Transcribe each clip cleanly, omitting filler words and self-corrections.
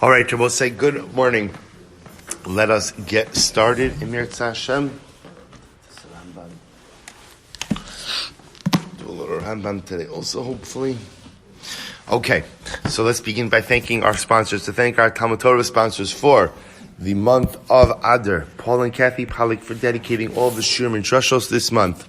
All right, we'll say good morning. Let us get started. Emir Tzashem. Do a little Rambam today also, hopefully. Okay, so let's begin by thanking our sponsors. To thank our Talmud Torah sponsors for the month of Adar. Paul and Kathy Pollack for dedicating all of the Shurim and Drushos this month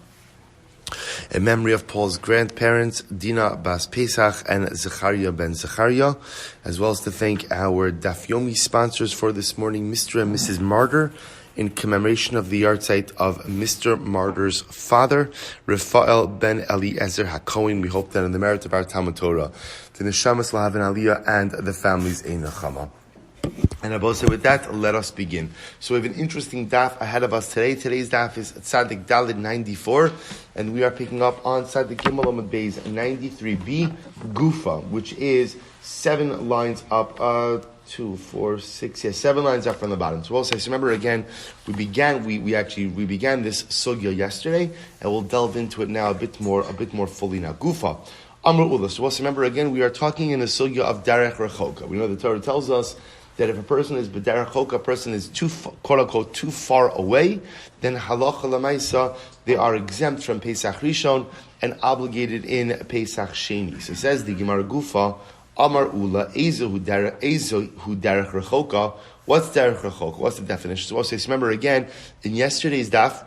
in memory of Paul's grandparents, Dina Bas Pesach and Zechariah ben Zechariah, as well as to thank our Daf Yomi sponsors for this morning, Mr. and Mrs. Martyr, in commemoration of the yahrzeit of Mr. Martyr's father, Rafael ben Eliezer HaKohen. We hope that in the merit of our Talmud Torah, the Neshamas will have an Aliyah and the families a Nechama. And Abba said, with that, let us begin. So we have an interesting daf ahead of us today. Today's daf is Tzadik Dalid 94, and we are picking up on Tzadik Gimel Amud Beis 93b, Gufa, which is 7 lines up, 7 lines up from the bottom. So we'll say, so remember again, we began this sugya yesterday, and we'll delve into it now a bit more fully now. Gufa. Amr Ula. So we'll say, remember again, we are talking in the sugya of Derech Rechoka. We know the Torah tells us that if a person is b'derech choka, a person is quote unquote too far away, then halacha l'maisa, they are exempt from Pesach Rishon and obligated in Pesach Sheni. So it says the Gemara Gufa, Amar Ula, Ezo hu derech rechoka. What's derech rechoka? What's the definition? So we'll say, remember again, in yesterday's daf,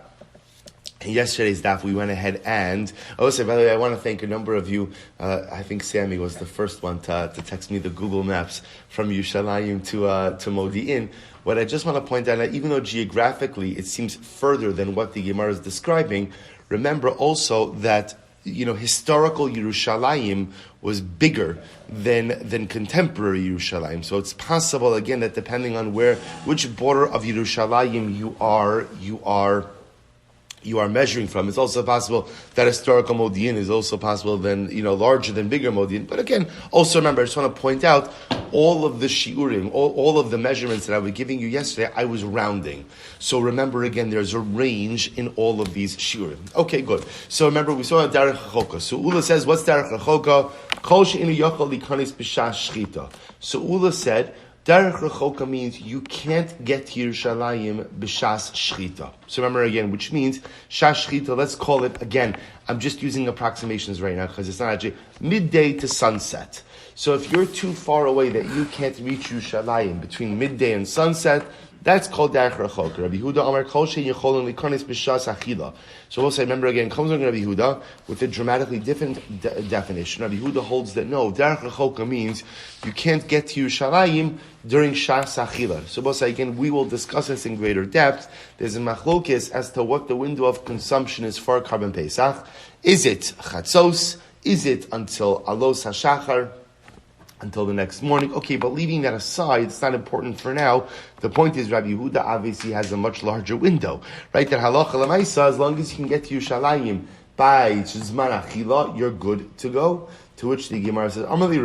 we went ahead and also, by the way, I want to thank a number of you. I think Sammy was the first one to text me the Google Maps from Yerushalayim to Modi'in. What I just want to point out, even though geographically it seems further than what the Gemara is describing, remember also that historical Yerushalayim was bigger than contemporary Yerushalayim. So it's possible again that depending on which border of Yerushalayim you are measuring from. It's also possible that historical Modi'in is also possible than, larger than bigger Modi'in. But again, also remember, I just want to point out, all of the shiurim, all of the measurements that I was giving you yesterday, I was rounding. So remember again, there's a range in all of these shiurim. Okay, good. So remember, we saw Derech Rechoka. So Ula says, what's Derech Rechoka? Kol she'enu yochel likanis b'shas shchita. So Ula said, Derech Rechoka means you can't get to Yerushalayim b'shas shchita. So remember again, which means shas shchita, let's call it, again, I'm just using approximations right now because it's not actually midday to sunset. So if you're too far away that you can't reach Yerushalayim between midday and sunset, that's called Derech Rechoka. Rabbi Yehuda Amar Kol she'en yecholin likanis b'shas achila. So we'll say, remember again, comes on Rabbi Yehuda with a dramatically different definition. Rabbi Yehuda holds that no, Derech Rechoka means you can't get to Yerushalayim during Shas Achila. So we'll say again, we will discuss this in greater depth. There's a machlokes as to what the window of consumption is for Karban Pesach. Is it Chatzos? Is it until Alos HaShachar? Until the next morning. Okay, but leaving that aside, it's not important for now. The point is, Rabbi Yehuda obviously has a much larger window, right? That halacha l'maisa, as long as you can get to Yerushalayim by Zman Achila, you're good to go. To which the Gemara says, Amali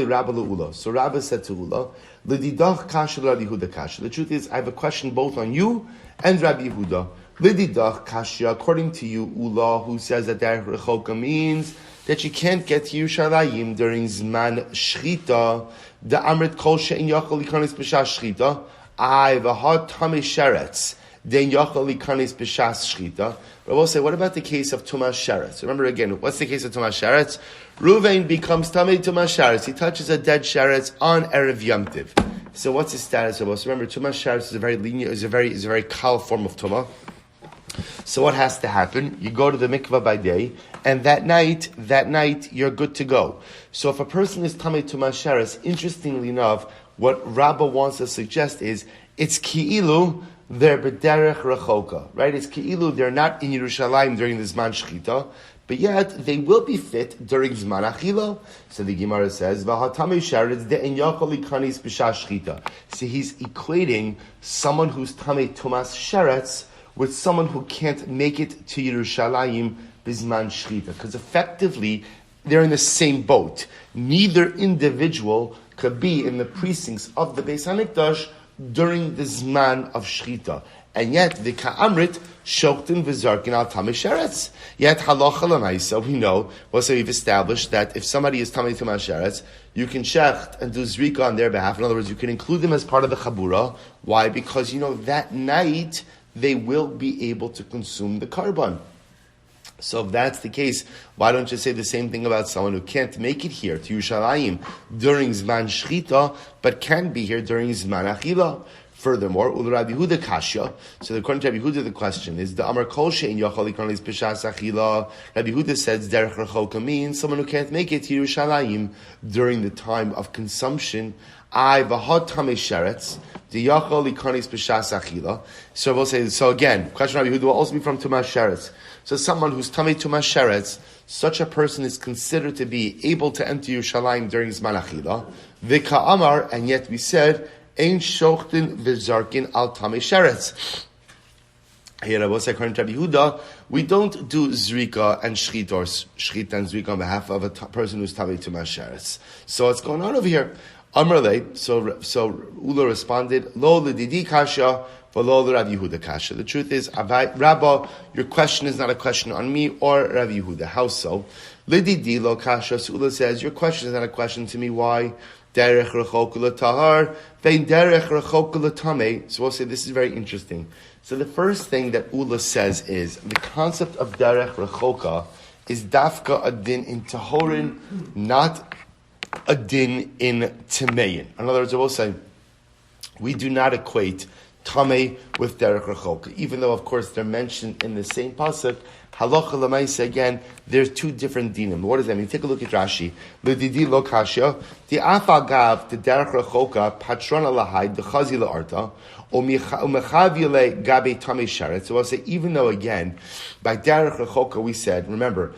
Rabba Ula. So Rabba said to Ula, L'didach kasha Rabbi Yehuda kasha. The truth is, I have a question both on you and Rabbi Yehuda. L'didach kasha, according to you, Ula, who says that Derech Rechoka means that you can't get to Yerushalayim during Zman Shchita, the Amrit Kol she'en yachal likanis b'shas Shchita, v'had tamei sheretz, den yachal likanis b'shas Shchita. But I will say, what about the case of Tumas Sheretz? Remember again, what's the case of Tumas Sheretz? Ruvain becomes Tamei Tumas Sheretz. He touches a dead Sheretz on Erev Yom Tiv. So what's his status? So remember, Tumas Sheretz is a very lenient, is a very kal form of Tumah. So what has to happen? You go to the mikvah by day, and that night you're good to go. So if a person is tamei tumas sheretz, interestingly enough, what Rabbah wants to suggest is it's ki'ilu they're b'derech rechoka, right? It's ki'ilu they're not in Yerushalayim during the Zman Shchita, but yet they will be fit during Zman Achila. So the Gemara says, "V'hatamei sheretz de'en yachol likanis b'shas shchita." So he's equating someone who's tamei tumas sheretz with someone who can't make it to Yerushalayim bizman shchita, because effectively they're in the same boat. Neither individual could be in the precincts of the Beis Hamikdash during the zman of shchita, and yet the ka'amrit shoktin v'zarkin al tamei sheretz. Yet halacha l'maisa, we know, we've established that if somebody is tamei tumas sheretz, you can shecht and do zrika on their behalf. In other words, you can include them as part of the chabura. Why? Because, that night they will be able to consume the karban. So if that's the case, why don't you say the same thing about someone who can't make it here to Yerushalayim during Zman Shchita, but can be here during Zman Achila? Furthermore, Rabbi Yehuda Kasha. So according to Rabbi Yehuda, the question is the Amar Kol Shein Yochal Ikanis B'Shas Achila. Rabbi Yehuda says Derech Rechoka means someone who can't make it to Yerushalayim during the time of consumption. I v'had tamei sheretz the Yochal Ikanis B'Shas Achila. So we'll say so again. Question Rabbi Yehuda will also be from Tumas Sheretz. So someone who's tamei Tumas Sheretz, such a person is considered to be able to enter Yerushalayim during Zman Achila. V'ka Amar, and yet we said. Ein shochtin v'zarkin al tamei sheretz. Here, according to Rabbi Yehuda, we don't do zrika and shchita or shchita and zrika on behalf of a person who's tamei tumas sheretz. So what's going on over here? Amrle. So Ula responded, Lo l'didi kasha, v'lo l'Rav Yehuda kasha. The truth is, Rabba, your question is not a question on me or Rav Yehuda. How so? L'didi lo kasha. So Ula says, your question is not a question to me. Why? Derech rechoka l'tahar, vein derech rechoka l'tamei. So we'll say this is very interesting. So the first thing that Ula says is the concept of derech rechoka is dafka a din in tahorin, not a din in tamein. In other words, I will say we do not equate tamei with derech rechoka, even though of course they're mentioned in the same pasuk. Halacha l'maisa, again, there's two different dinim. What does that mean? Take a look at Rashi. L'didi lo kasha, the afagav, the derech rechoka, patrona lahai, the chazi la'arta, umechavile gabe tamei sheret. So I'll say, even though again, by derech rechoka we said, remember,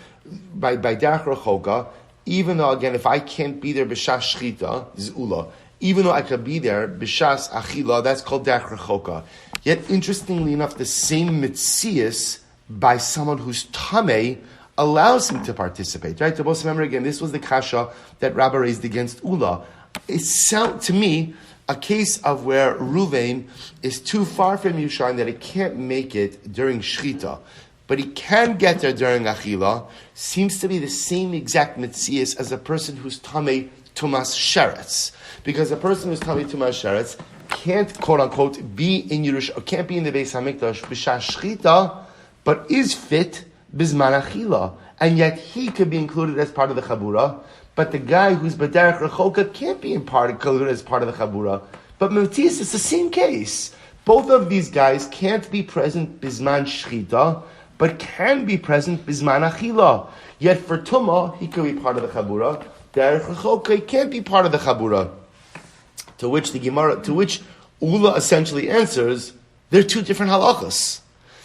by derech rechoka, even though again, if I can't be there b'shas shchita, this is ula, even though I could be there b'shas achila, that's called derech rechoka. Yet, interestingly enough, the same mitzias by someone who's tamei allows him to participate, right? To both remember again, this was the kasha that Rabbi raised against Ula. It sounds to me a case of where Ruvain is too far from Yushan that he can't make it during Shchita, but he can get there during Achila. Seems to be the same exact mitzias as a person who's tamei tumas sheretz, because a person who's tamei tumas sheretz can't quote unquote be in Yerushalayim, can't be in the Beis Hamikdash b'shas Shchita, but is fit bizman achila, and yet he could be included as part of the chabura. But the guy who's b'derech rechoka can't be included as part of the chabura. But Matis, it's the same case. Both of these guys can't be present bizman shchita, but can be present bizman achila. Yet for Tumah, he could be part of the chabura. Derech rechoka, he can't be part of the chabura. To which Ula essentially answers, they're two different halachas.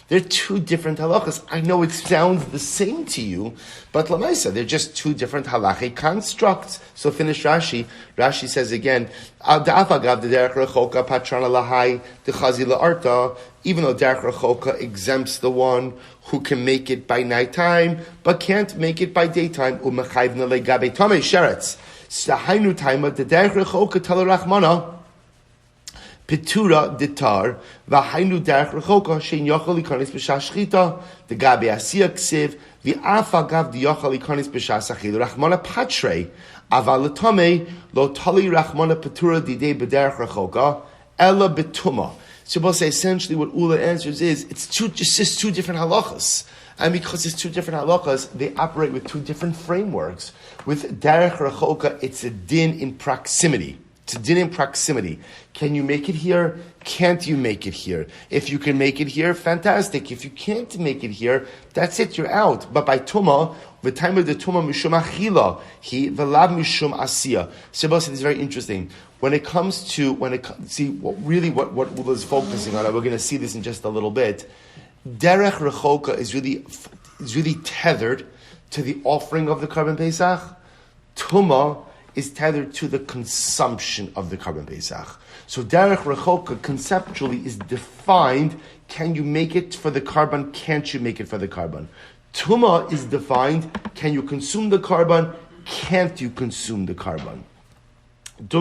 They're two different halachas. I know it sounds the same to you, but lamaisa, they're just two different halachic constructs. So finish Rashi. Rashi says again, even though derech rechoka exempts the one who can make it by nighttime, but can't make it by daytime, Pitura ditar v'hainu derech rechoka shein yochal ikanis b'shas shchita the gabe asiya ksiv v'afa gav the yochal ikanis b'shas achil rachmana patre aval l'tamei lo tali rachmana pitura didei b'derech rechoka ella b'tuma. So we'll say essentially what Ula answers is it's two different halachas. And because it's two different halachas, they operate with two different frameworks. With derech rechoka, it's a din in proximity. It's a din in proximity. Can you make it here? Can't you make it here? If you can make it here, fantastic. If you can't make it here, that's it, you're out. But by Tumah, the time of the Tumah mishum achila, he v'lav mishum asiya. So it's very interesting. What Ula is focusing on, we're going to see this in just a little bit. Derech rechoka is really tethered to the offering of the Karban Pesach. Tumah is tethered to the consumption of the Karban Pesach. So derech rechoka conceptually is defined, can you make it for the Karban, can't you make it for the Karban? Tumah is defined, can you consume the Karban, can't you consume the Karban? So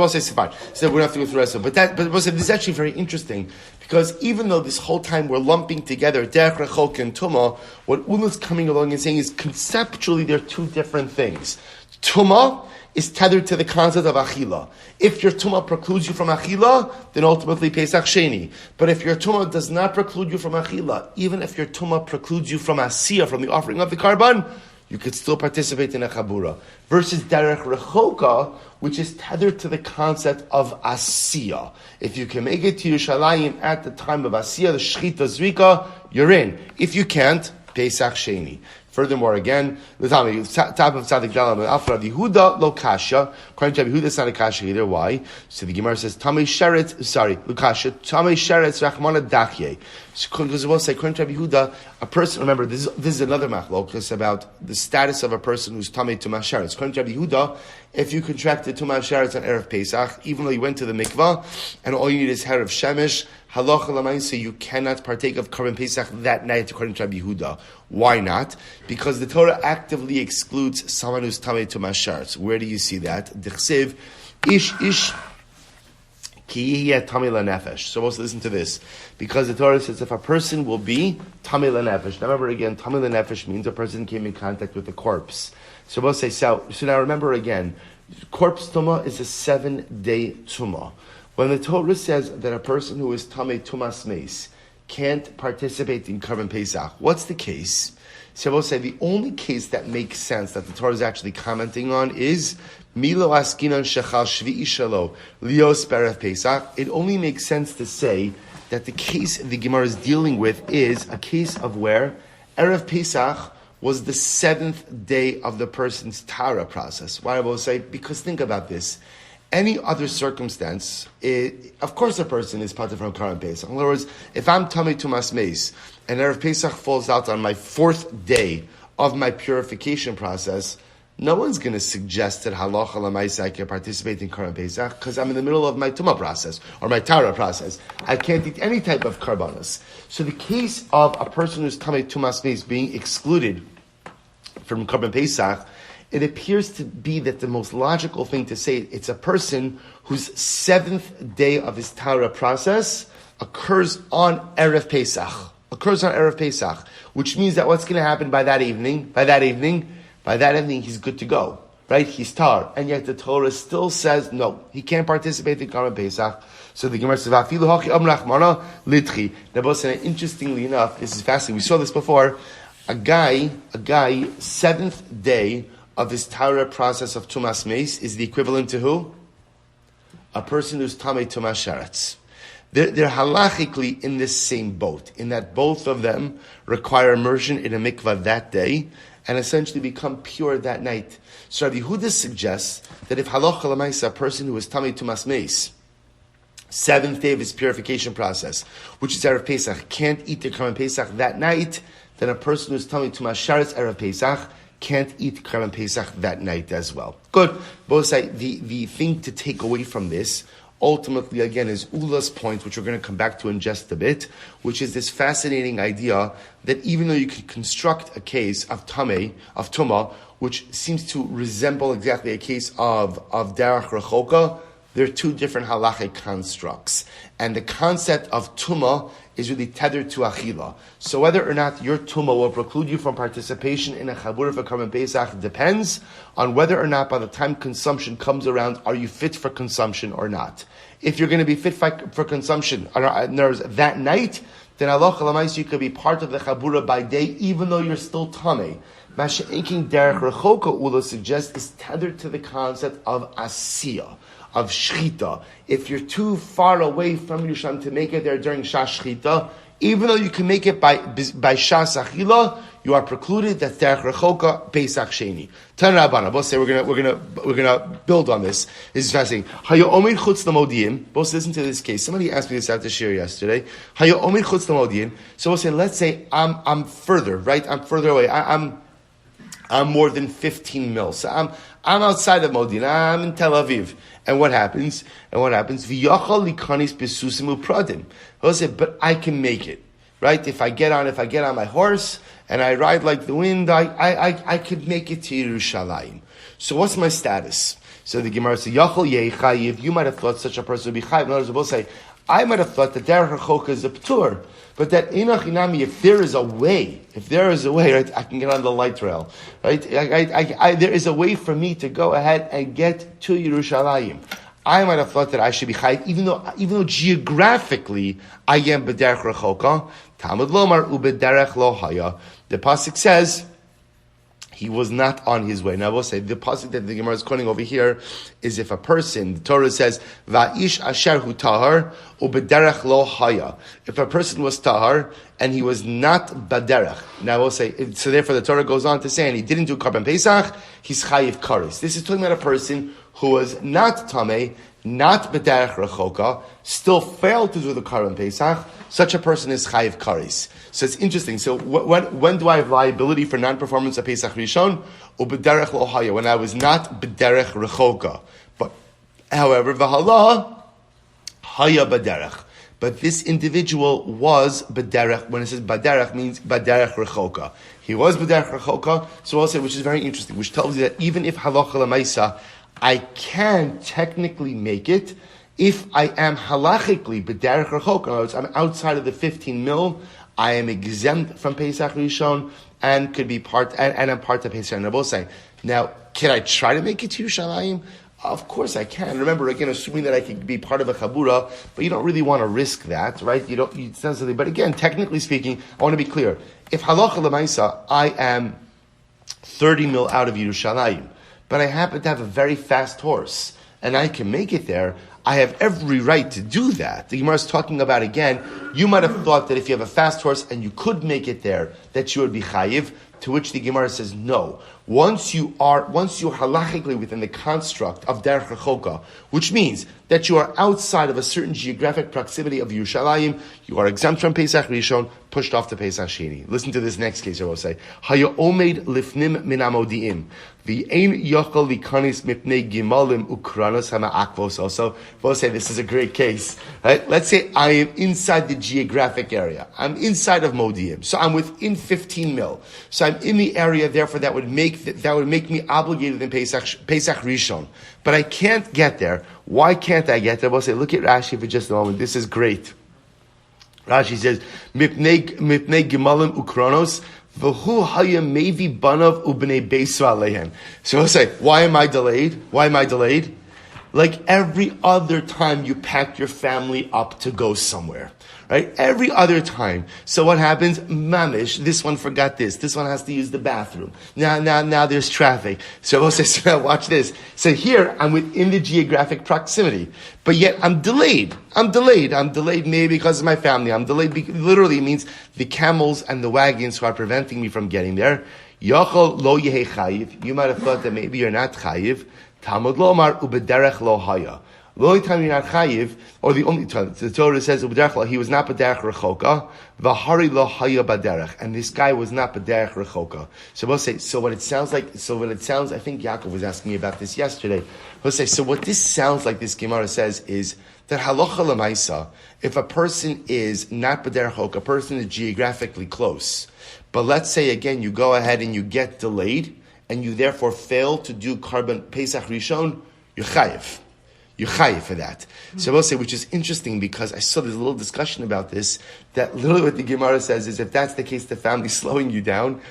I'll say fine. So we don't have to go through the rest of it. But this is actually very interesting, because even though this whole time we're lumping together derech rechoka and tumah, what Ula's coming along and saying is conceptually they're two different things. Tumah is tethered to the concept of achila. If your tumah precludes you from achila, then ultimately Pesach Sheni. But if your tumah does not preclude you from achila, even if your tumah precludes you from asiyah, from the offering of the karban, you could still participate in a chabura. Versus derech rechoka, which is tethered to the concept of asiyah. If you can make it to Yerushalayim at the time of asiyah, the shchita zrika, you're in. If you can't, Pesach Sheni. Furthermore, again, the top of Tzadik Dalam Alpha Rav Yehuda lo kasha. According to Rav Yehuda, it's not a kasha either. Why? So the Gemara says Tamei Sheret. Lukasha Tamei Sheret Rachmana Dachye. Because we'll say, according to Rav Yehuda, a person. Remember, this is another machlokas about the status of a person who's Tamei Tumah Sheretz. According to Rav Yehuda, if you contracted Tumah Sheretz on erev Pesach, even though you went to the mikvah and all you need is hair of shemesh, halacha l'maisa, you cannot partake of Karban Pesach that night, according to Rabbi Yehuda. Why not? Because the Torah actively excludes someone who's tamei tumah sheretz. Where do you see that? Dichsiv, ish ki yeh tamei lanefesh. So let's listen to this. Because the Torah says if a person will be tamei lanefesh. Now remember again, tamei lanefesh means a person came in contact with a corpse. So we'll say, so now remember again, corpse tumah is a 7-day tumah. When the Torah says that a person who is tamei tumas meis can't participate in Karban Pesach, what's the case? So we'll say the only case that makes sense that the Torah is actually commenting on is Milo askinan shechal shvi'i shalo lios berev Pesach. It only makes sense to say that the case the Gemara is dealing with is a case of where erev Pesach was the 7th day of the person's Tara process. Why I will say? Because think about this. Any other circumstance, of course a person is part of from Karban Pesach. In other words, if I'm Tamei Tumas Meis, and erev Pesach falls out on my 4th day of my purification process, no one's going to suggest that halacha l'maisa I can participate in Karban Pesach because I'm in the middle of my Tumah process or my Tara process. I can't eat any type of karbanos. So the case of a person who's Tamei Tumas Meis being excluded from Karban Pesach, it appears to be that the most logical thing to say, it's a person whose 7th day of his Tara process occurs on Erev Pesach. Which means that what's going to happen by that evening, he's good to go. Right? He's tar. And yet the Torah still says, no, he can't participate in Karban Pesach. So the Gemara says, Vafilu haki am rachmana lidchi. Now, interestingly enough, this is fascinating. We saw this before. A guy, 7th day of his Tara process of Tumas Meis is the equivalent to who? A person who's Tamei Tumas Sheretz. They're halachically in this same boat, in that both of them require immersion in a mikvah that day and essentially become pure that night. So Rabbi Yehuda suggests that if halacha l'maisa, a person who is Tamei Tumas Meis, 7th day of his purification process, which is Erev Pesach, can't eat the Karban Pesach that night, then a person who's Tamei Tumas Sheretz Erev Pesach can't eat Karban Pesach that night as well. Good. Both say the thing to take away from this, ultimately, again, is Ula's point, which we're going to come back to in just a bit, which is this fascinating idea that even though you could construct a case of Tumah, which seems to resemble exactly a case of Derech Rechoka, they're two different halachic constructs. And the concept of Tumah is really tethered to Achila. So whether or not your Tumah will preclude you from participation in a Chabur for Karban Pesach depends on whether or not by the time consumption comes around, are you fit for consumption or not. If you're going to be fit for consumption that night, then Allah Chalamais, you could be part of the Chabura by day, even though you're still Tameh. Masha'inking Derech Rechoka Ula suggests is tethered to the concept of Asiyah, of Shchita. If you're too far away from Yerushalayim to make it there during Shas Shchita, even though you can make it by Shas Achila, you are precluded. That's Derech Rechoka Pesach Sheni. Tan Rabbana. Both say we're gonna build on this. This is fascinating. Hayo Omer Chutz Lamodiim. Both listen to this case. Somebody asked me this after shir yesterday. Hayo Omer Chutz Lamodiim. So we'll say, let's say I'm further, right? I'm further away. I'm more than 15 mil. So I'm outside of Modin. I'm in Tel Aviv. And what happens? V'yachal likanis besusim upradim. He'll say, but I can make it, right? If I get on my horse and I ride like the wind, I could make it to Yerushalayim. So what's my status? So the Gemara says, Yachol yeh chayiv, you might have thought such a person would be chayiv. In other words, we'll say, I might have thought that derech rechoka is a p'tur, but that enach inami, if there is a way, right, I can get on the light rail, right? There is a way for me to go ahead and get to Yerushalayim. I might have thought that I should be chayiv, even though geographically I am b'derech rechoka. Talmud lomar ubederech lo haya. The pasuk says he was not on his way. Now I will say the pasuk that the Gemara is quoting over here is if a person, the Torah says va'ish asher hu tahar ubederech lo haya. If a person was tahar and he was not baderech. Now I will say, so therefore the Torah goes on to say, and he didn't do Karban Pesach, he's chayiv karis. This is talking about a person who was not tameh, not b'derech rechoka, still failed to do the Karban Pesach. Such a person is chayiv karis. So it's interesting. So when do I have liability for non-performance of Pesach Rishon? Or b'derech lo haya, when I was not b'derech rechoka. But however, v'hala haya b'derech. But this individual was b'derech. When it says b'derech, means b'derech rechoka. He was b'derech rechoka. So I'll say, which is very interesting, which tells you that even if halacha l'maisa, I can technically make it if I am halachically b'derech rechoka. In other words, I'm outside of the 15 mil. I am exempt from Pesach Rishon and could be part, and I'm part of Pesach. And I will say, now, can I try to make it to Yerushalayim? Of course I can. Remember, again, assuming that I could be part of a chabura, but you don't really want to risk that, right? It's not something. But again, technically speaking, I want to be clear. If halacha l'maisa, I am 30 mil out of Yerushalayim, but I happen to have a very fast horse, and I can make it there, I have every right to do that. The Gemara is talking about, again, you might have thought that if you have a fast horse and you could make it there, that you would be chayiv, to which the Gemara says no. Once you're halachically within the construct of derech rechoka, which means that you are outside of a certain geographic proximity of Yerushalayim, you are exempt from Pesach Rishon, pushed off to Pesach Sheni. Listen to this next case, I will say. Haya omed lifnim min amodiim. V'ein yochel likanis mipnei gimalim ukranos hama'akvos. Also, we'll say this is a great case. Right? Let's say I am inside the geographic area. I'm inside of Modiim. So I'm within 15 mil. So I'm in the area, therefore that would make me obligated in Pesach Rishon. But I can't get there. Why can't I get there? We'll say, look at Rashi for just a moment. This is great. Rashi says, Mipnei gimalim ukronos, v'hu haya mevi banav ubnei beisu aleihen. So we'll say, why am I delayed? Like every other time you pack your family up to go somewhere. Right? Every other time. So what happens? Mamish, this one forgot this one has to use the bathroom. Now there's traffic. So we'll say, so watch this. So here, I'm within the geographic proximity. But yet, I'm delayed. I'm delayed maybe because of my family. I'm delayed, literally means the camels and the wagons who are preventing me from getting there. Yachol lo yehe chayiv. You might have thought that maybe you're not chayiv. Talmud lomar ubederech lo haya. The only time you're not chayiv, or the only time, the Torah says he was not b'derech rechoka, v'hari lo haya b'derech, and this guy was not b'derech rechoka. So we'll say, I think Yaakov was asking me about this yesterday. We'll say, so what this sounds like, this Gemara says, is that halacha l'maisa, if a person is not b'derech rechoka, a person is geographically close, but let's say again, you go ahead and you get delayed, and you therefore fail to do Karban Pesach Rishon, you're chayiv. You're chayiv for that. So I will say, which is interesting because I saw there's a little discussion about this, that literally what the Gemara says is if that's the case, the family's slowing you down,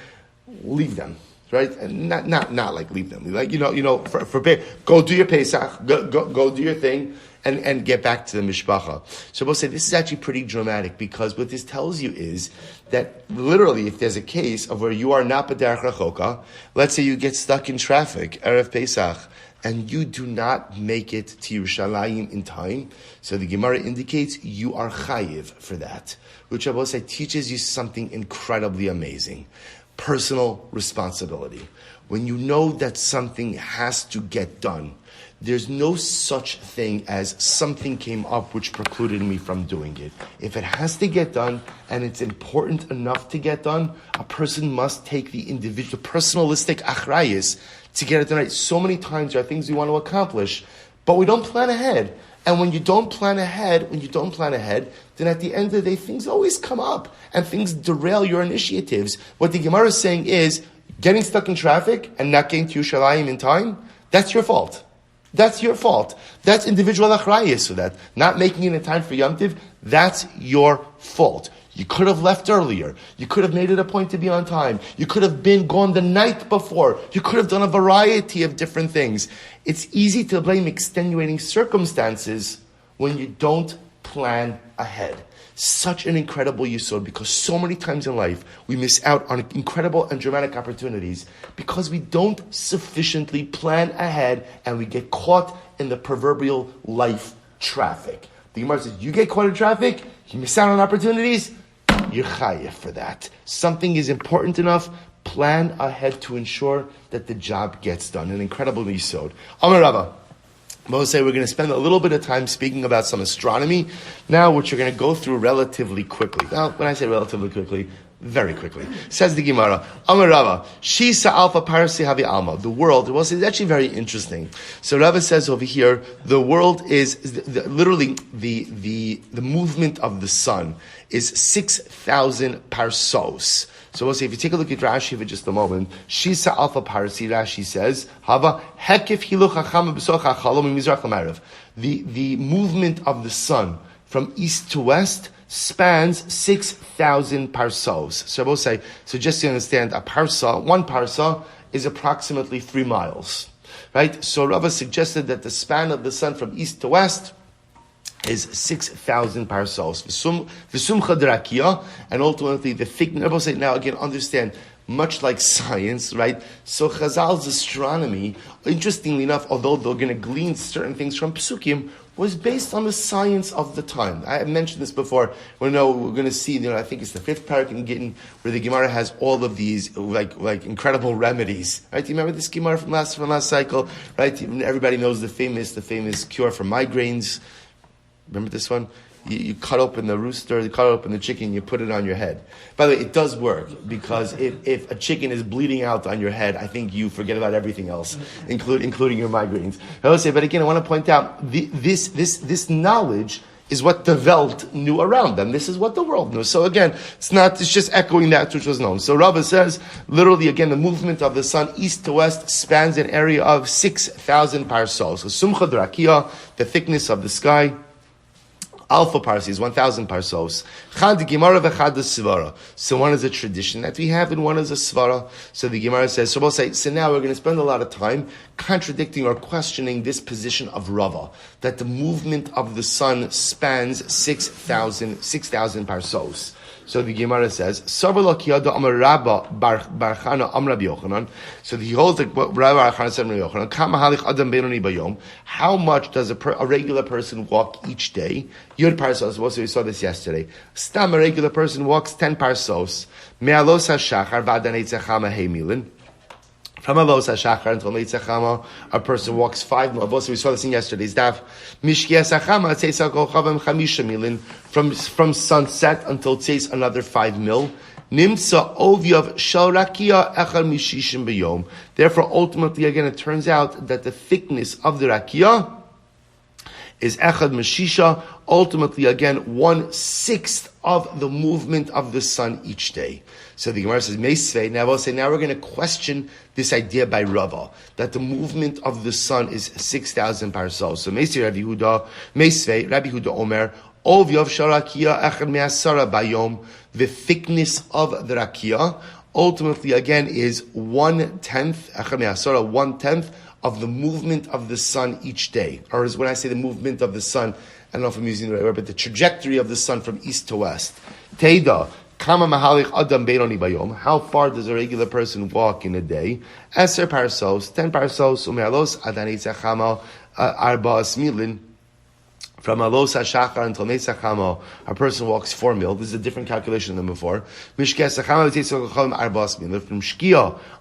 leave them. Right? And not like leave them. Like, go do your Pesach, go do your thing, and get back to the mishpacha. So we'll say this is actually pretty dramatic because what this tells you is that literally if there's a case of where you are not b'derech rechoka, let's say you get stuck in traffic, Erev Pesach, and you do not make it to Yerushalayim in time, so the Gemara indicates you are chayiv for that, which I will say teaches you something incredibly amazing. Personal responsibility. When you know that something has to get done, there's no such thing as something came up which precluded me from doing it. If it has to get done, and it's important enough to get done, a person must take the individual, personalistic achrayus to get it done right. So many times there are things we want to accomplish, but we don't plan ahead. And when you don't plan ahead, then at the end of the day, things always come up and things derail your initiatives. What the Gemara is saying is, getting stuck in traffic and not getting to Yerushalayim in time, that's your fault. That's your fault. That's individual achrayus for that. Not making it in time for Yom Tiv, that's your fault. You could have left earlier. You could have made it a point to be on time. You could have been gone the night before. You could have done a variety of different things. It's easy to blame extenuating circumstances when you don't plan ahead. Such an incredible yisod, because so many times in life we miss out on incredible and dramatic opportunities because we don't sufficiently plan ahead and we get caught in the proverbial life traffic. The Gemara says, you get caught in traffic, you miss out on opportunities, you're chayev for that. Something is important enough, plan ahead to ensure that the job gets done. An incredible yisod. Amar Rava. We're going to spend a little bit of time speaking about some astronomy now, which we're going to go through relatively quickly. Now, when I say relatively quickly, very quickly. Says the Gemara, Amar Rava, Shisa Alpha Parsi Havi Alma. The world, it's actually very interesting. So Rava says over here, the world is literally the movement of the sun is 6,000 parsos. So we'll say, if you take a look at Rashi for just a moment, Shisa Alpha Parsi, Rashi says, Hava Hekif Hilu Chacham B'socha Chalom Mizrach L'Marav. The movement of the sun from east to west spans 6,000 parsos. So we'll say, so just to understand, one parsa is approximately 3 miles. Right? So Rava suggested that the span of the sun from east to west is 6,000 parsos. V'sumcha d'rakia, and ultimately the thickness. Now again, understand, much like science, right? So Chazal's astronomy, interestingly enough, although they're going to glean certain things from Pesukim, was based on the science of the time. I mentioned this before. We're going to see, I think it's the 5th parak in Gittin, where the Gemara has all of these like incredible remedies. Right? Do you remember this Gemara from last cycle? Right? Everybody knows the famous cure for migraines. Remember this one? You cut open the rooster, you cut open the chicken, you put it on your head. By the way, it does work, because if a chicken is bleeding out on your head, I think you forget about everything else, including your migraines. But again, I want to point out, this knowledge is what the Welt knew around them. This is what the world knew. So again, it's just echoing that which was known. So Rava says, literally again, the movement of the sun east to west spans an area of 6,000 parsos. So Sumcha d'Rakia, the thickness of the sky, Alpha parsis, 1,000 parsos. Chad Gemara v'chad svara. So one is a tradition that we have, and one is a svara. So the Gemara says, so we'll say, so now we're going to spend a lot of time contradicting or questioning this position of Rava, that the movement of the sun spans 6,000 parsos. So the Gemara says, so he holds like what Rabbi Barchana said, how much does a regular person walk each day? Yud parsos, also we saw this yesterday. Stam, a regular person walks 10 parsos. Me'alos hashachar v'adan eitzachama heimilin. From Alos HaShachar until Leitzachama, a person walks 5 mil. Also, we saw this in yesterday's daf. Mishkias HaChama, Tzeis HaKochavim Chamisha Milin. From sunset until Tzeis, another 5 mil. Nimtza Ovyav Shal Rakia Echad Mishishim B'yom. Therefore, ultimately, again, it turns out that the thickness of the Rakia is Echad Meshisha, ultimately, again, 1/6 of the movement of the sun each day. So the Gemara says, Meisvei, now we're going to question this idea by Rava, that the movement of the sun is 6,000 parsos. So Meisvei Rabbi Huda Omer, Ovyav Sharakia Echad Me'asara Bayom, the thickness of the Rakia, ultimately, again, is 1/10, Echad Me'asara, 1/10 of the movement of the sun each day. Or as when I say the movement of the sun, I don't know if I'm using the right word, but the trajectory of the sun from east to west. Teida, kama mahalich adam beironi bayom. How far does a regular person walk in a day? 10 parsos, 10 parsos, umealos adanei tzachama arba'as milin. From Alos HaShachar until Netzachama, a person walks 4 mil. This is a different calculation than before. From Shkia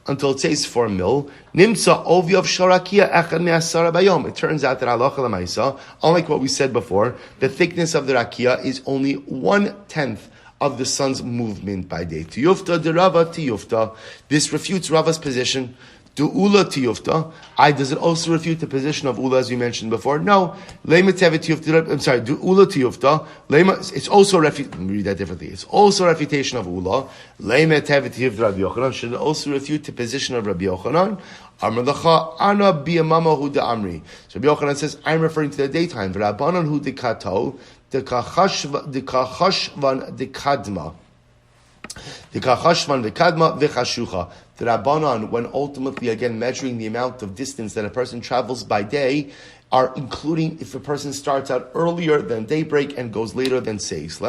until it says 4 mil. Nimtza Ovyav Sharakia Echad Me'asara Bayom. It turns out that halacha l'maisa, unlike what we said before, the thickness of the Rakia is only 1/10 of the sun's movement by day. Tiyufta de Rava Tiyufta. This refutes Rava's position. Do ula tiyufta? Does it also refute the position of ula as we mentioned before? No. Lema tevet tiyufta. I'm sorry. Do ula tiyufta? Lema. It's also let me read that differently. It's also a refutation of ula. Lema tevet tiyufta Rabbi Yochanan. Should it also refute the position of Rabbi Yochanan? Amar lacha ana biyamama hu amri. So Rabbi Yochanan says, I'm referring to the daytime. V'Rabbanan hu dekato dekachashvan dekadma. The Kachashvan v'Kadma v'Chashucha. The Rabbanan, when ultimately again measuring the amount of distance that a person travels by day, are including if a person starts out earlier than daybreak and goes later than 6.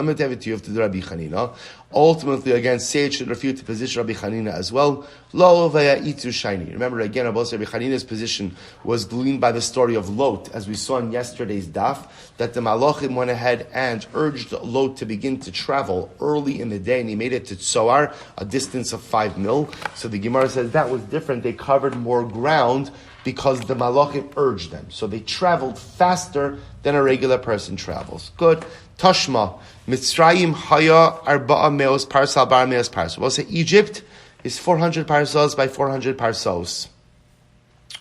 Ultimately, again, say it should refute the position of Rabbi Chanina as well. Remember, again, Rabbi Chanina's position was gleaned by the story of Lot, as we saw in yesterday's daf, that the Malachim went ahead and urged Lot to begin to travel early in the day, and he made it to Tzoar, a distance of 5 mil. So the Gemara says that was different. They covered more ground because the Malachim urged them. So they traveled faster than a regular person travels. Good. Tashma. Mitzrayim haya arba'a meos parsal bar meos parsal. We'll say Egypt is 400 parsals by 400 parsals.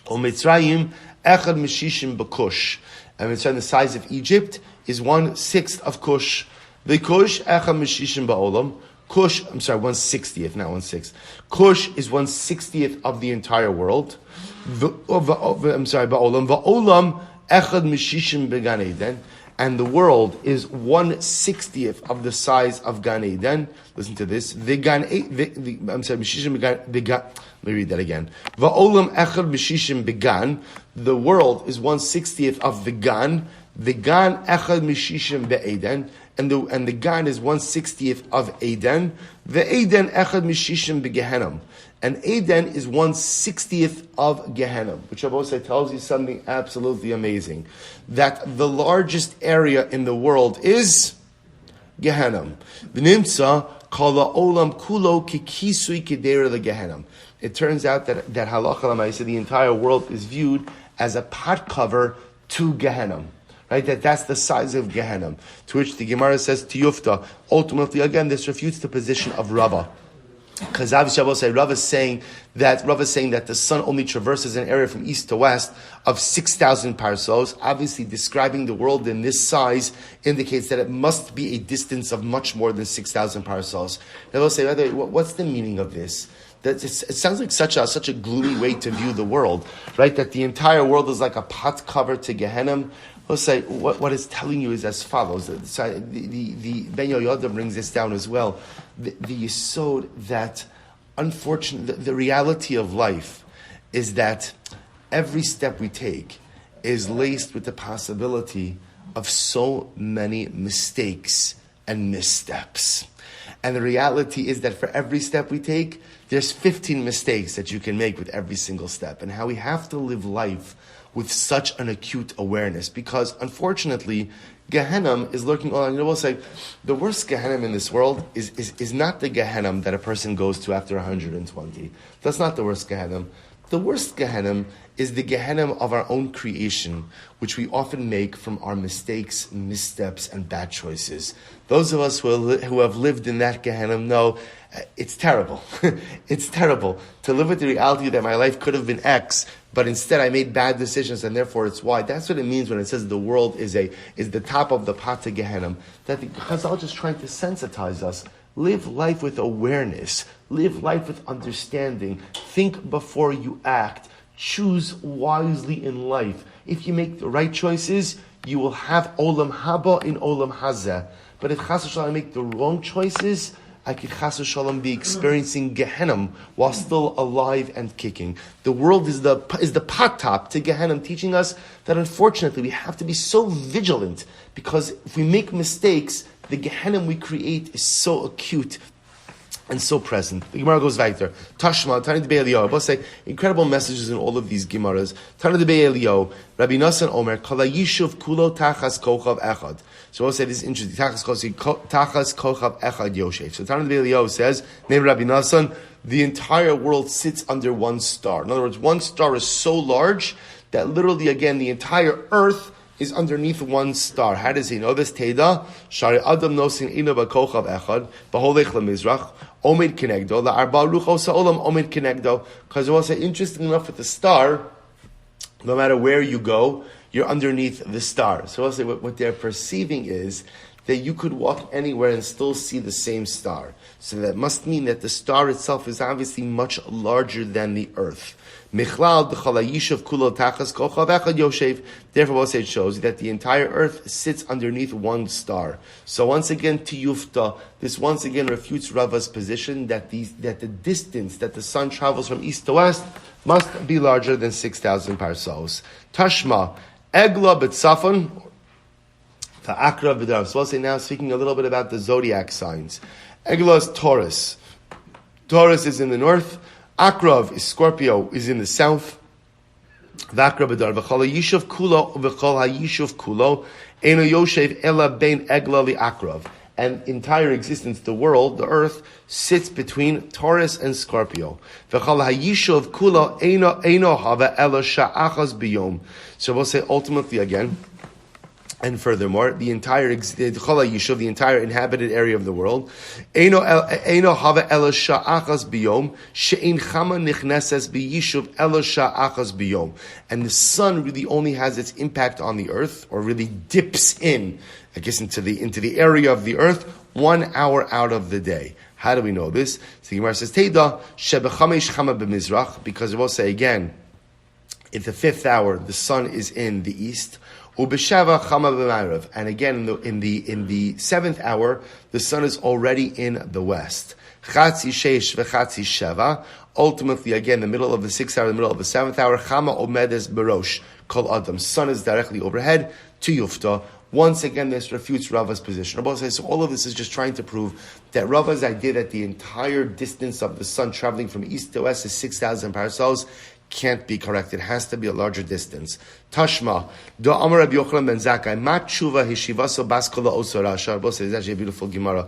O Mitzrayim echad mishishim b'kush. And Mitzrayim, the size of Egypt, is 1/6 of Kush. The Kush echad mishishim ba'olam. Kush, 1/60th, not 1/6. Kush is 1/60th of the entire world. Ba'olam. Va'olam echad mishishim began Eden. And the world is 1/60th of the size of Gan Eden. Listen to this. Mishishim began. Let me read that again. Va'olam echad mishishim began. The world is 1/60th of the Gan. The Gan echad mishishim be'eden. And the Gan is 1/60th of Eden. The Eden echad mishishim begehenim. And Eden is 1/60th of Gehenna, which Abosai tells you something absolutely amazing. That the largest area in the world is Gehenna. V'nimtza kala olam kulo kikisui kedera leGehenna. It turns out that halacha l'maaseh, the entire world is viewed as a pot cover to Gehenna. Right, that's the size of Gehenna. To which the Gemara says tiyufta. Ultimately, again, this refutes the position of Rabbah. Because obviously Rav is saying that the sun only traverses an area from east to west of 6,000 parsos. Obviously, describing the world in this size indicates that it must be a distance of much more than 6,000 parsos. Rav will say, what's the meaning of this? It sounds like such a gloomy way to view the world, right? That the entire world is like a pot cover to Gehenna. We'll say what it's telling you is as follows. The Ben Yoyada brings this down as well. The yesod that, unfortunately, the reality of life is that every step we take is laced with the possibility of so many mistakes and missteps. And the reality is that for every step we take, there's 15 mistakes that you can make with every single step. And how we have to live life with such an acute awareness, because unfortunately, Gehenna is lurking all. We'll say the worst Gehenna in this world is not the Gehenna that a person goes to after 120. That's not the worst Gehenna. The worst Gehenna is the Gehenna of our own creation, which we often make from our mistakes, missteps, and bad choices. Those of us who have lived in that Gehenna know it's terrible. It's terrible to live with the reality that my life could have been X, but instead I made bad decisions and therefore it's Y. That's what it means when it says the world is the top of the pot to Gehenna. That the Chazal just trying to sensitize us. Live life with awareness. Live life with understanding. Think before you act. Choose wisely in life. If you make the right choices, you will have Olam Haba in Olam Hazeh. But if Chas v'Shalom make the wrong choices, I could Chas v'Shalom be experiencing Gehenna while still alive and kicking. The world is the pot top to Gehenna, teaching us that unfortunately we have to be so vigilant, because if we make mistakes, the Gehenna we create is so acute and so present. The Gemara goes weiter. Tashma, Tani de Be'eliyahu. Both say incredible messages in all of these Gemaras. Tani de Be'eliyahu. Rabbi Nassan Omer, Kala Yishuv Kulo Tachas Kochav Echad. So we'll say this is interesting. Tachas Kochav Echad Yosef. So Tani de Be'eliyahu says, name Rabbi Nassan, the entire world sits under one star. In other words, one star is so large that literally, again, the entire earth is underneath one star. How does he know this? Teda, Shari Adam Nosin Ina Bakochav Echad, Baholech LeMizrach. Omid Kenegdo, La Arba Ruchos Ha'olam Omid Kenegdo. Because it was interesting enough with the star, no matter where you go, you're underneath the star. So also what they're perceiving is that you could walk anywhere and still see the same star. So that must mean that the star itself is obviously much larger than the earth. Therefore, it shows that the entire earth sits underneath one star. So once again, Tiyufta, this once again refutes Rava's position that the distance that the sun travels from east to west must be larger than 6,000 parsos. Tashma, Egla B'Tzafon, Ta'akra B'Dav. So I'll say now, speaking a little bit about the zodiac signs. Egla is Taurus. Taurus is in the north. Akrav is Scorpio, is in the south. V'akra B'Dav. V'chol ha'yishuv kulo, v'chol ha'yishuv kulo, eno yoshev ela bein Egla li'akrav. And entire existence, the world, the earth, sits between Taurus and Scorpio. V'chol ha'yishuv kulo, eno hava ela sha'achas biyom. So we'll say ultimately again, and furthermore, the entire the entire inhabited area of the world, Eino hava ela sha'achas biyom, she'ein chama nichneses biyishuv ela sha'achas biyom. And the sun really only has its impact on the earth, or really dips in, I guess, into the area of the earth 1 hour out of the day. How do we know this? So the Gemara says, Teida shebechamesh chama b'mizrach, because it will say again, in the 5th hour, the sun is in the east. Ubeshava chama b'ma'arav, and again in the 7th hour, the sun is already in the west. Chatzi sheish v'chatzi sheva. Ultimately, again, the middle of the 6th hour, the middle of the 7th hour, chama omedes berosh kol adam. Sun is directly overhead to yufta. Once again, this refutes Rava's position. Rabbi says, so all of this is just trying to prove that Rava's idea that the entire distance of the sun traveling from east to west is 6,000 parasos can't be correct. It has to be a larger distance. Tashma, do Amar Rabbi Yochanan ben Zakkai, ma tshuva hishivaso baskola osarasha. Rabbi says, it's actually a beautiful Gemara.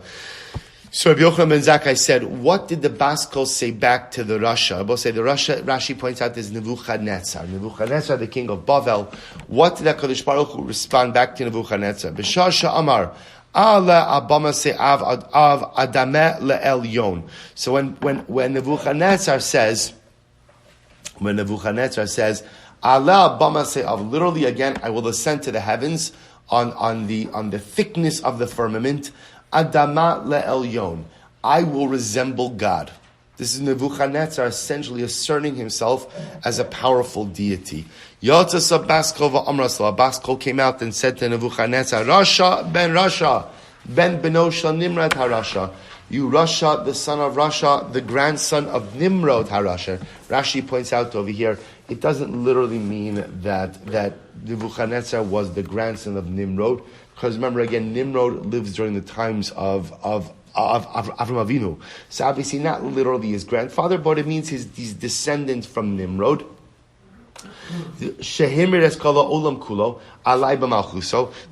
So Rabbi Yochanan ben Zakkai said, what did the Baskol say back to the Rasha? Rabbi say the Rasha, Rashi points out is Nebuchadnezzar. Nebuchadnezzar, the king of Bavel. What did HaKadosh Baruch Hu respond back to Nebuchadnezzar? B'shasha Amar, Ala Abama se av adame le'elyon. So when Nebuchadnezzar says, Allah Bama say of, literally again, I will ascend to the heavens on the thickness of the firmament. Adama le'elyon. I will resemble God. This is Nebuchadnezzar essentially asserting himself as a powerful deity. Yotzasa Baskol v'amrasla. Baskol came out and said to Nebuchadnezzar, Rasha ben Benosha Nimrod HaRasha. You Rasha, the son of Rasha, the grandson of Nimrod HaRasha. Rashi points out over here, it doesn't literally mean that Nebuchadnezzar was the grandson of Nimrod, because remember again, Nimrod lives during the times of Avram Avinu. So obviously not literally his grandfather, but it means he's descendant from Nimrod.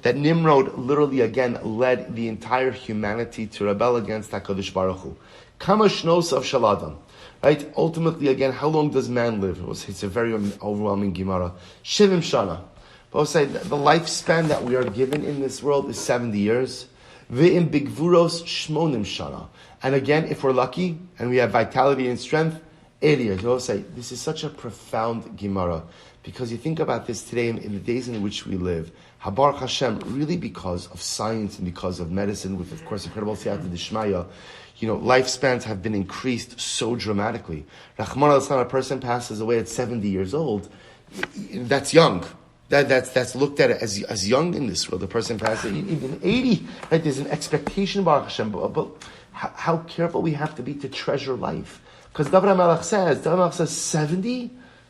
That Nimrod literally again led the entire humanity to rebel against HaKadosh Baruch Hu. Kama shnos of shaladam. Right? Ultimately again, how long does man live? It's a very overwhelming Gemara. Shivim shana. But I'll say the lifespan that we are given in this world is 70 years. Ve'im bigvuros shmonim shana. And again, if we're lucky and we have vitality and strength, 80 years. I'll say this is such a profound Gemara. Because you think about this today in the days in which we live, Habar Hashem, really because of science and because of medicine, with of course incredible siyata d'shmaya, lifespans have been increased so dramatically. Rahman al-Islam, a person passes away at 70 years old, that's young. That's looked at as young in this world. The person passes even 80, right? There's an expectation, Baruch Hashem, but how careful we have to be to treasure life. Because David HaMelech says 70.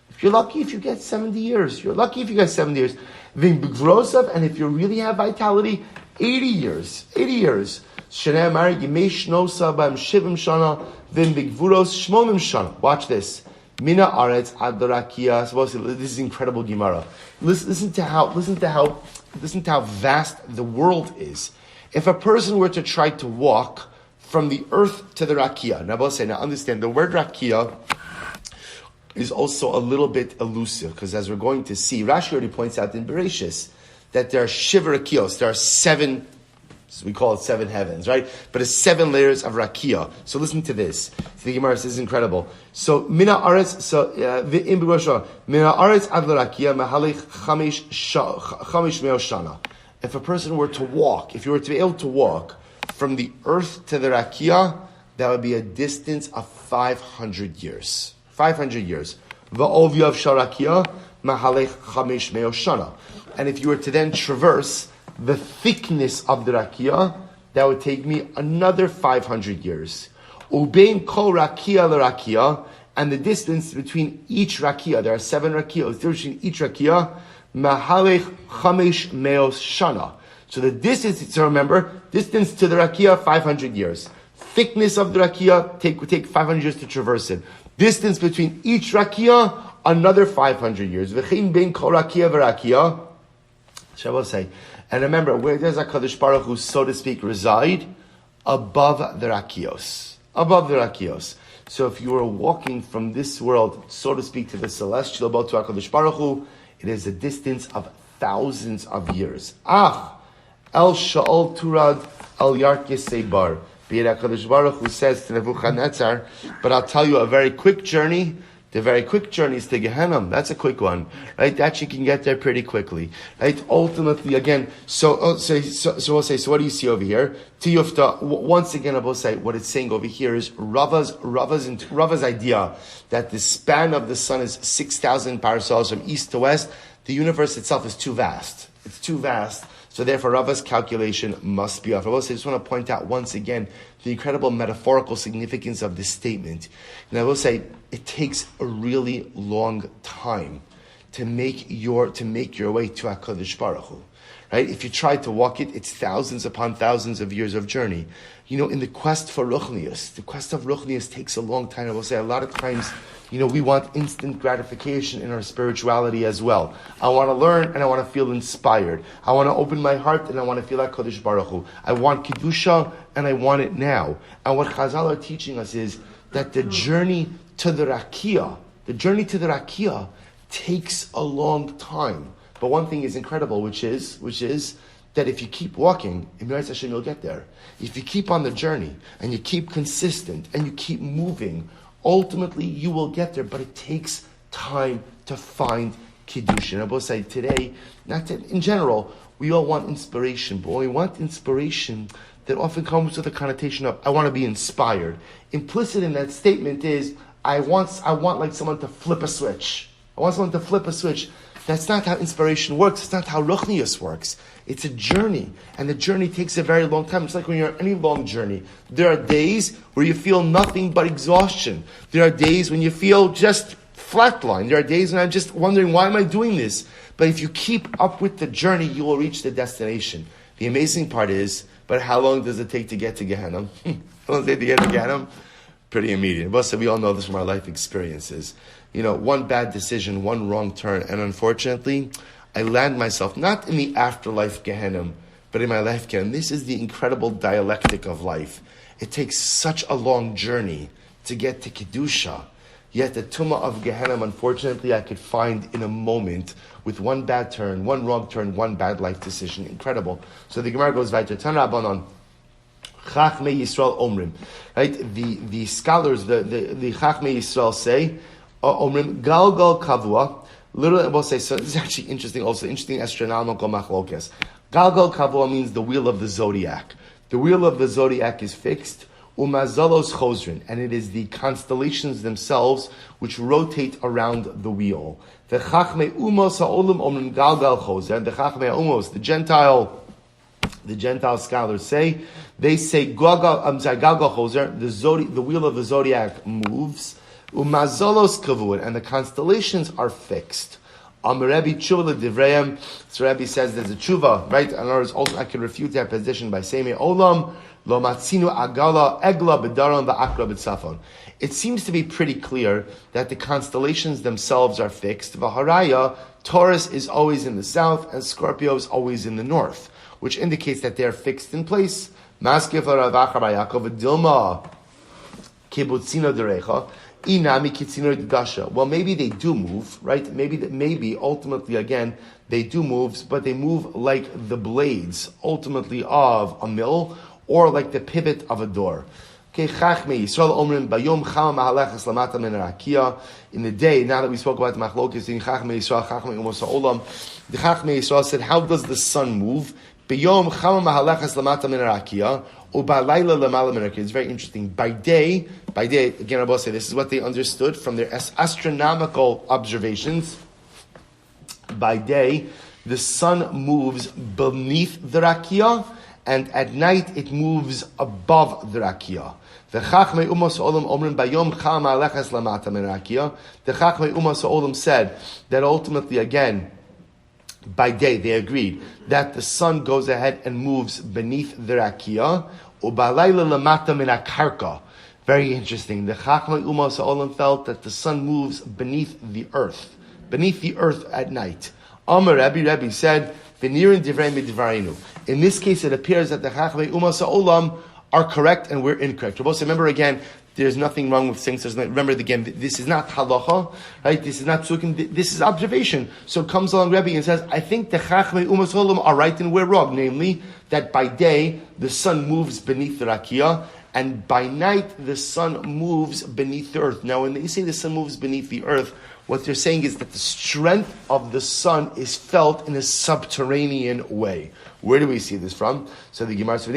If you're lucky, if you get 70 years. You're lucky if you get 70 years. And if you really have vitality, 80 years. 80 years. Watch this. Mina aretz adarakia. This is incredible Gemara. Listen to how vast the world is. If a person were to try to walk from the earth to the rakia, now understand the word rakia is also a little bit elusive, because as we're going to see, Rashi already points out in Bereshis that there are shiva rakios, there are 7 So we call it 7 heavens, right? But it's 7 layers of rakia. So listen to this. The Gemara says incredible. So mina aretz, mina aretz ad rakia mahalich chamish meo shana. If a person were to walk, if you were to be able to walk from the earth to the rakia, that would be a distance of 500 years. 500 years. Va'ovyav sharakia mahalech chamish meo shana. And if you were to then traverse the thickness of the rakia, that would take me another 500 years. Ubein kol rakia l'rakia, and the distance between each rakia, there are 7 rakios, between each rakia, mahalech chamish meo shana. So the distance, so remember, distance to the rakia, 500 years. Thickness of the rakia would take 500 years to traverse it. Distance between each rakia, another 500 years. V'chein bein kol rakia v'rakia. Shall I say? And remember, where does HaKadosh Baruch Hu, so to speak, reside? Above the rakios. Above the rakios. So if you were walking from this world, so to speak, to the celestial, about to HaKadosh Baruch Hu, it is a distance of thousands of years. El Sha'ol Turad El Yarkis Bar. Be it HaKadosh Baruch Hu says to Nebuchadnezzar, but I'll tell you a very quick journey. The very quick journey is to Gehenna. That's a quick one, right? That you can get there pretty quickly, right? Ultimately, again, so we'll say, so what do you see over here? Tiyufta, once again, I will say, what it's saying over here is Rava's idea that the span of the sun is 6,000 parasols from east to west. The universe itself is too vast. It's too vast. So therefore, Rava's calculation must be off. I just want to point out once again the incredible metaphorical significance of this statement. And I will say, it takes a really long time to make your way to HaKadosh Baruch Hu. Right? If you try to walk it, it's thousands upon thousands of years of journey. In the quest for Ruchnius, the quest of Ruchnius takes a long time. I will say, a lot of times, we want instant gratification in our spirituality as well. I want to learn and I want to feel inspired. I want to open my heart and I want to feel like HaKadosh Baruch Hu. I want Kedusha and I want it now. And what Chazal are teaching us is that the journey to the Rakia takes a long time. But one thing is incredible, which is that if you keep walking, in Miras Hashem, you'll get there. If you keep on the journey and you keep consistent and you keep moving, ultimately you will get there. But it takes time to find Kiddushin. I will say today, in general, we all want inspiration, but when we want inspiration, that often comes with a connotation of I want to be inspired. Implicit in that statement is I want like someone to flip a switch. I want someone to flip a switch. That's not how inspiration works. It's not how Ruchnius works. It's a journey. And the journey takes a very long time. It's like when you're on any long journey. There are days where you feel nothing but exhaustion. There are days when you feel just flatline. There are days when I'm just wondering, why am I doing this? But if you keep up with the journey, you will reach the destination. The amazing part is, but how long does it take to get to Gehenna? How long does it take to get to Gehenna? Pretty immediate. But we all know this from our life experiences. One bad decision, one wrong turn, and unfortunately, I land myself not in the afterlife Gehenna, but in my life Gehenna. This is the incredible dialectic of life. It takes such a long journey to get to Kedusha. Yet the Tumah of Gehenna, unfortunately, I could find in a moment with one bad turn, one wrong turn, one bad life decision. Incredible. So the Gemara goes weiter. Tan Rabbanon. Chachmei Yisrael Omrim. Right? The scholars, the Chachmei Yisrael say, Omrim Galgal Kavua. Literally, I will say, so this is actually interesting also, interesting astronomical machlokes. Galgal Kavua means the wheel of the zodiac. The wheel of the zodiac is fixed. Umazalos Chosrin, and it is the constellations themselves which rotate around the wheel. The Chachmei Umos Ha'olam Omrim Galgal Choser. The Chachmei Umos, the Gentile scholars say, Galgal Choser, the wheel of the zodiac moves. Umazalos Kavur, and the constellations are fixed. Rebbe Tshuva Divrayim. So Rebbe says there's a tshuva, right? In other words, also I can refute that position by saying Olam Lo Matzinu Agala Egla B'Daron V'Akra B'Tzafon. It seems to be pretty clear that the constellations themselves are fixed. V'Haraya, Taurus is always in the south and Scorpio is always in the north, which indicates that they are fixed in place. Maskef Rav Achar Yaakov Dilma Kibutzino Derecha. Inami kitzinor dasha. Well, maybe they do move, right? Maybe ultimately again they do move, but they move like the blades ultimately of a mill or like the pivot of a door. Okay, Chachmei Yisrael Omrim Bayom Chama Mahalechas Lamata Min Rakia. In the day, now that we spoke about the Machlokes in Chachmei Yisrael, Chachmei Umos Ha'olam, the Chachmei Yisrael said, how does the sun move? Bayom Chama Mahalechas Lamata Min Rakia. Ubalayla Lamala Min Rakia. It's very interesting. By day, again, I will say this is what they understood from their astronomical observations. By day, the sun moves beneath the Rakia, and at night it moves above the Rakia. The Chachmei Umos Ha'olam Omrim Bayom Chama Mahalechas Lamata Min Rakia. The Chachmei Umos Ha'olam said that ultimately, again, by day, they agreed that the sun goes ahead and moves beneath the Rakia. Ubalayla Lamata Min Akarka. Very interesting. The Chachmei Umos Ha'olam felt that the sun moves beneath the earth at night. Amar Rabbi said, V'nirin divrei midvarinu. In this case, it appears that the Chachmei Umos Ha'olam are correct and we're incorrect. Remember again, there's nothing wrong with saying such. Remember again, this is not halacha, right? This is not psukim. This is observation. So it comes along Rebbe and says, I think the Chachmei Umos Ha'olam are right and we're wrong. Namely, that by day the sun moves beneath the rakia, and by night the sun moves beneath the earth. Now, when they say the sun moves beneath the earth, what they're saying is that the strength of the sun is felt in a subterranean way. Where do we see this from? So the Gemara says,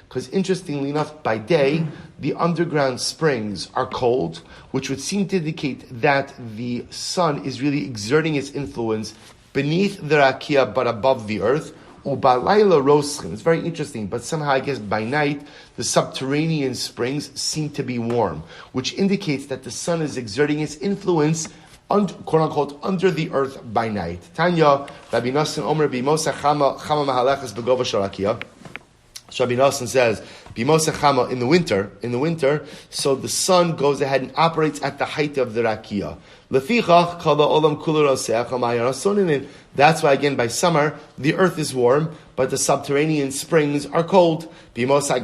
because interestingly enough, by day, the underground springs are cold, which would seem to indicate that the sun is really exerting its influence beneath the rakia but above the earth. It's very interesting, but somehow I guess by night the subterranean springs seem to be warm, which indicates that the sun is exerting its influence, quote unquote, under the earth by night. Tanya, Rabbi Nassim Omer Bimosa Chama Mahalechas Begova Sharakia. So Rabbi Nassim says, Bimosa Chama in the winter, so the sun goes ahead and operates at the height of the rakia. Lefichach kala olam kula roseach ha'mayarasonin. That's why, again, by summer, the earth is warm, but the subterranean springs are cold. Interesting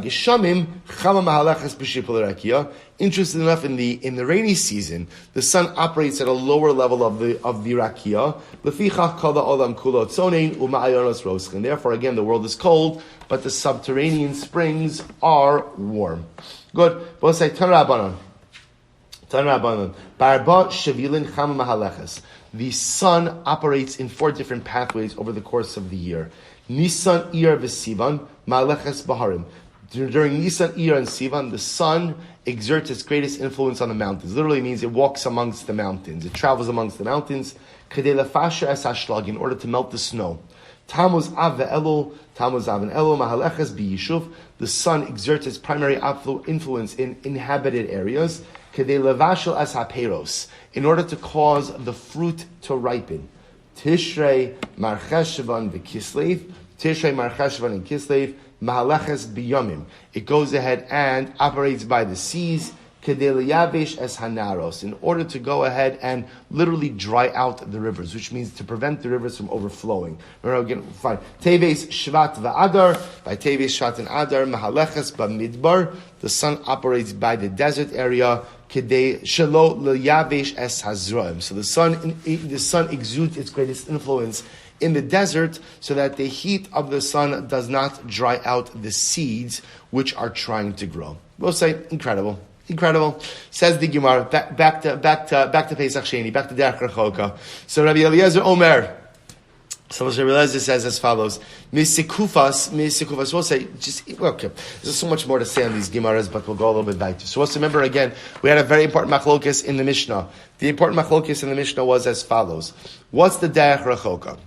enough, in the rainy season, the sun operates at a lower level of the rakia. Therefore, again, the world is cold, but the subterranean springs are warm. Good. The sun operates in 4 different pathways over the course of the year. Nisan, Iyar, V'Sivan, Ma'aleches Baharim. During Nisan, Iyar, and Sivan, the sun exerts its greatest influence on the mountains. Literally means it walks amongst the mountains. It travels amongst the mountains. Kedei lefasher es hashlag, in order to melt the snow. Tammuz Av Elul, Mahaleches B'Yishuv. The sun exerts its primary influence in inhabited areas. Kedei levashel es haperos, in order to cause the fruit to ripen. Tishrei, Marcheshvan, V'Kislev. Tishrei, Marcheshvan, and Kislev. Mahaleches B'Yomim. It goes ahead and operates by the seas. Kedei liyavesh es hanaros, in order to go ahead and literally dry out the rivers, which means to prevent the rivers from overflowing. Remember again, fine. Teves Shvat va'Adar. By Teves Shvat and Adar, Mahaleches b'Midbar. The sun operates by the desert area. Kedei shelo liyavesh es hazroim. So the sun exudes its greatest influence in the desert, so that the heat of the sun does not dry out the seeds which are trying to grow. We'll say incredible. Says the Gemara. Back to Pesach Sheni. Back to Derech Rechoka. So Rabbi Eliezer Omer. So Rabbi Eliezer says as follows: Misikufas. We'll say okay. There's so much more to say on these Gemaras, but we'll go a little bit back. So let's remember again. We had a very important machlokes in the Mishnah. The important machlokes in the Mishnah was as follows: what's the Derech Rechoka?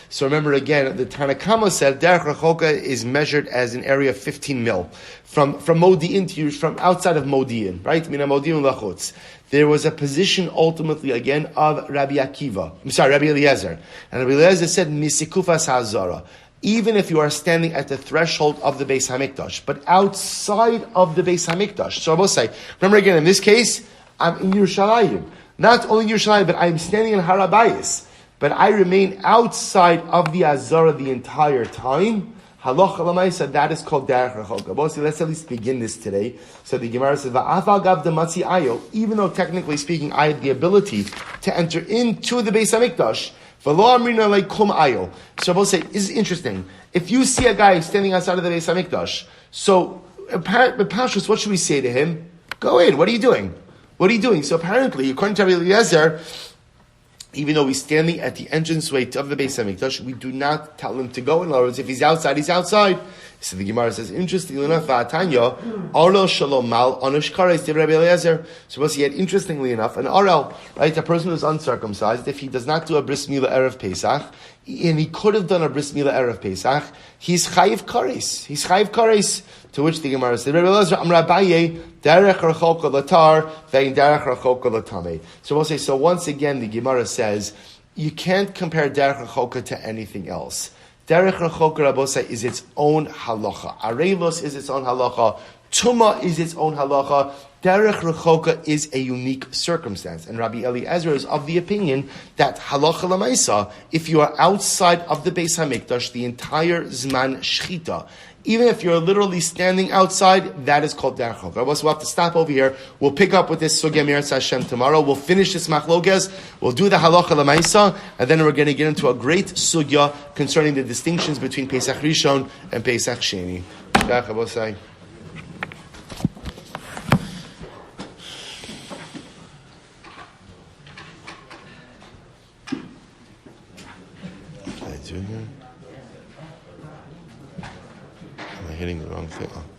So remember again, the Tanakama said Derech Rechoka is measured as an area of 15 mil. From Modi'in to from outside of Modi'in, right? Mina Modi'in Lachutz. There was a position ultimately again of Rabbi Eliezer. And Rabbi Eliezer said, Misikufas Hazara. Even if you are standing at the threshold of the Beis HaMikdash, but outside of the Beis HaMikdash. So I will say, remember again, in this case, I'm in Yerushalayim. Not only in Yerushalayim, but I'm standing in Harabayis. But I remain outside of the Azara the entire time. Halacha l'maisa, that is called derech rechoka. Bosi, let's at least begin this today. So the Gemara says, "Va'afal gav dematzi ayo." Even though technically speaking, I had the ability to enter into the Beis Hamikdash, v'lo amrina like kum ayo. So Bosi, this is interesting. If you see a guy standing outside of the Beis Hamikdash, so Pashtus, what should we say to him? Go in. What are you doing? What are you doing? So apparently, according to Rabbi Eliezer, even though he's standing at the entranceway of the Beis Hamikdash, we do not tell him to go. In other words, if he's outside, he's outside. So the Gemara says, interestingly enough, Va'atanya, Arel Shalom Mal Anush Kares did Rabbi Eliezer. So he had, interestingly enough, an Arel, right, a person who's uncircumcised, if he does not do a bris milah erev Pesach, and he could have done a bris milah erev Pesach, he's chayiv kares. He's chayiv kares. To which the Gemara said, Rabbi Eliezer, Amar Abaye, derech rechoka latar, vein derech rechoka latame. So we'll say, so once again, the Gemara says, you can't compare derech rechoka to anything else. Derech rechoka, Rabosa, is its own halacha. Arelos is its own halacha. Tuma is its own halacha. Derech rechoka is a unique circumstance. And Rabbi Eliezer is of the opinion that halacha l'maisa, if you are outside of the Beis Hamikdash, the entire zman shchita, even if you're literally standing outside, that is called derech rechoka. We'll have to stop over here. We'll pick up with this sugya Miras Hashem tomorrow. We'll finish this machlokes. We'll do the halacha l'maisa, and then we're going to get into a great sugya concerning the distinctions between Pesach Rishon and Pesach Sheni. Am I hitting the wrong thing? Oh.